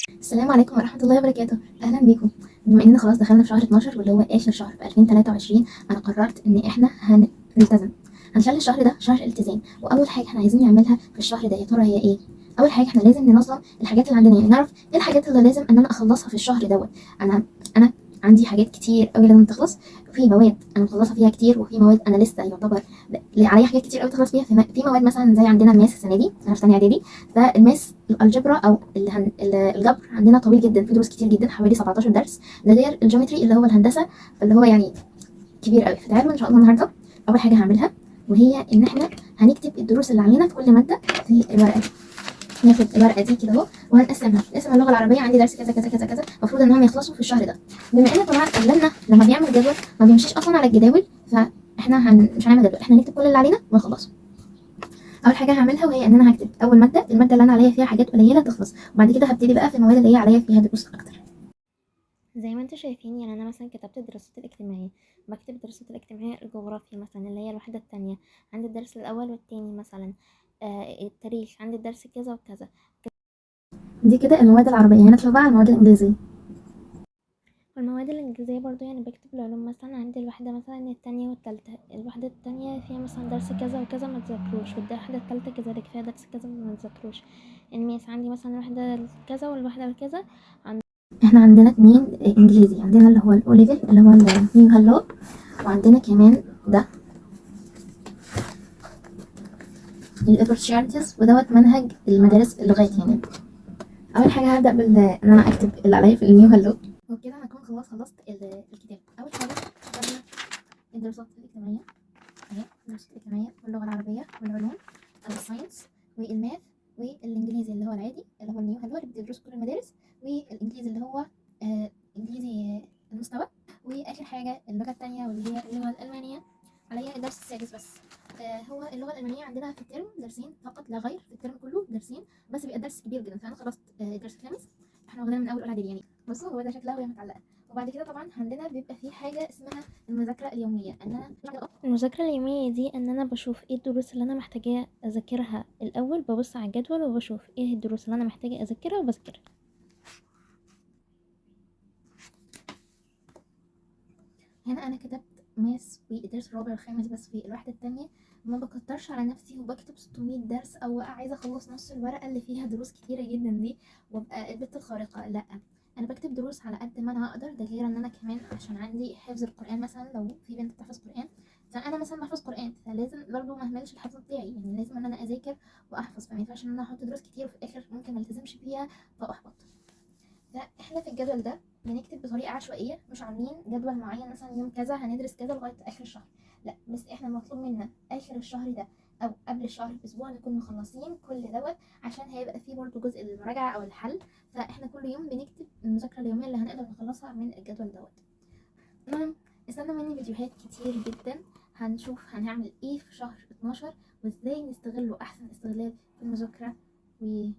السلام عليكم ورحمة الله وبركاته. أهلا بيكم. بما إننا خلاص دخلنا في شهر 12 واللي هو آخر شهر في 2023، أنا قررت إن إحنا هنلتزم، هنخلي الشهر ده شهر التزام. وأول حاجة إحنا عايزين نعملها في الشهر ده يا ترى هي إيه؟ أول حاجة إحنا لازم ننظم الحاجات اللي عندنا، يعني نعرف إيه الحاجات اللي لازم إن أنا أخلصها في الشهر دوت. أنا عندي حاجات كتير قوي لازم تخلص، في مواد أنا مخلصة فيها كتير، وفي مواد أنا لسه يعتبر عليا حاجات كتير قوي تخلص فيها. في مواد مثلا زي عندنا الماس السنة دي، أنا في تانية إعدادي، فالماس الالجبرا او الجبر عندنا طويل جدا، في دروس كتير جدا حوالي 17 درس، ده غير الجيومتري اللي هو الهندسه اللي هو يعني كبير قوي. فتعالوا ان شاء الله النهارده اول حاجه هعملها وهي ان احنا هنكتب الدروس اللي علينا في كل ماده في الورقه دي. ناخد الورقه دي كده اهو وهنقسمها. نقسم اللغه العربيه، عندي درس كذا كذا كذا كذا، المفروض انهم يخلصوا في الشهر ده. بما ان طبعا اغلبنا لما بيعمل جدول ما بيمشيش اصلا على الجداول، فاحنا مش هنعمل جدول، احنا نكتب كل اللي علينا ونخلصه. اول حاجه هعملها وهي ان انا هكتب اول ماده، الماده اللي انا عليا فيها حاجات قليله تخلص، وبعد كده هبتدي بقى في المواد اللي هي عليا فيها دروس اكتر. زي ما انتوا شايفين، يعني انا مثلا كتبت الدراسات الاجتماعيه، بكتب الدراسات الاجتماعيه الجغرافيا مثلا اللي هي الوحده التانية، عندي الدرس الاول والتاني مثلا. التاريخ عندي الدرس كذا وكذا. دي كده المواد العربيه، هندخل بقى على المواد الانجليزيه. والمواد الانجليزيه برضو يعني بكتب العلوم مثلا، عندي الوحده مثلا التانية والتالتة. الوحده التانية فيها مثلا درس كذا وكذا ما تذاكروش، والوحده التالتة كذلك فيها درس كذا ما تذاكروش. الميس عندي مثلا الوحده كذا والوحده الكذا. احنا عندنا اتنين انجليزي، عندنا اللي هو الاو ليفل اللي هو النيو هالو، وعندنا كمان ده الاوبورتيونيتيز، ودوت منهج المدارس اللغات يعني. اول حاجه هبدا ان انا اكتب اللي عليا في النيو هالو، وبكده انا هكون خلصت الكتاب. اول حاجه خدنا الدراسات الاجتماعيه اهي، الدراسات الاجتماعيه واللغه العربيه والعلوم والساينس والماث والانجليزي اللي هو العادي اللي هو النيو هالو اللي بتدرسه كل المدارس، والانجليزي اللي هو انجليزي المستوى، واخر حاجه اللغه التانية واللي هي اللغه الالمانيه. عليا الدرس السادس بس. هو اللغه الالمانيه عندنا في الترم درسين فقط لا غير، في الترم كله درسين بس، بيبقى الدرس كبير جدا. فانا خلصت الدرس الخامس، احنا واخدينه من اول اولى اعدادي يعني. بصوا هو ده شكلها وهي متعلقه. وبعد كده طبعا عندنا بيبقى في حاجه اسمها المذاكره اليوميه، ان انا المذاكرة اليومية دي ان انا بشوف ايه الدروس اللي انا محتاجة اذاكرها الاول، ببص على الجدول وبشوف ايه الدروس اللي انا محتاجة اذاكرها وبذاكرها. هنا انا كتبت ماس والدرس الرابع والخامس بس في الوحده التانية. ما بكترش على نفسي وبكتب 600 درس او عايزه اخلص نص الورقه اللي فيها دروس كتيره جدا دي وابقى البت الخارقه، لا. انا بكتب دروس على قد ما انا هقدر، ده غير ان انا كمان عشان عندي حفظ القران. مثلا لو في بنت بتحفظ قران فانا مثلا بحفظ قران، فلازم برضه ما اهملش الحفظ بتاعي، يعني لازم ان انا اذاكر واحفظ. فما ينفعش ان انا احط دروس كتير وفي الاخر ممكن ما التزمش فيها فاحبط. فاحنا في الجدول ده بنكتب بطريقه عشوائيه، مش عاملين جدول معين مثلا يوم كذا هندرس كذا لغايه اخر الشهر، لا. بس احنا مطلوب منا اخر الشهر ده او قبل الشهر باسبوع نكون مخلصين كل دوت، عشان هيبقى فيه برضه جزء المراجعه او الحل. فاحنا كل يوم بنكتب المذاكره اليوميه اللي هنقدر نخلصها من الجدول دوت. المهم استنى مني فيديوهات كتير جدا، هنشوف هنعمل ايه في شهر 12 وازاي نستغله احسن استغلال في المذاكره. و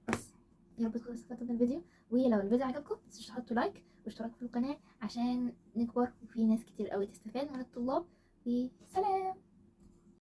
بس يا رب تكونوا استفدتوا من الفيديو، ولو الفيديو عجبكم متنسوش تحطوا لايك واشتراك في القناة عشان نكبر وفي ناس كتير قوي تستفاد من الطلاب. وسلام.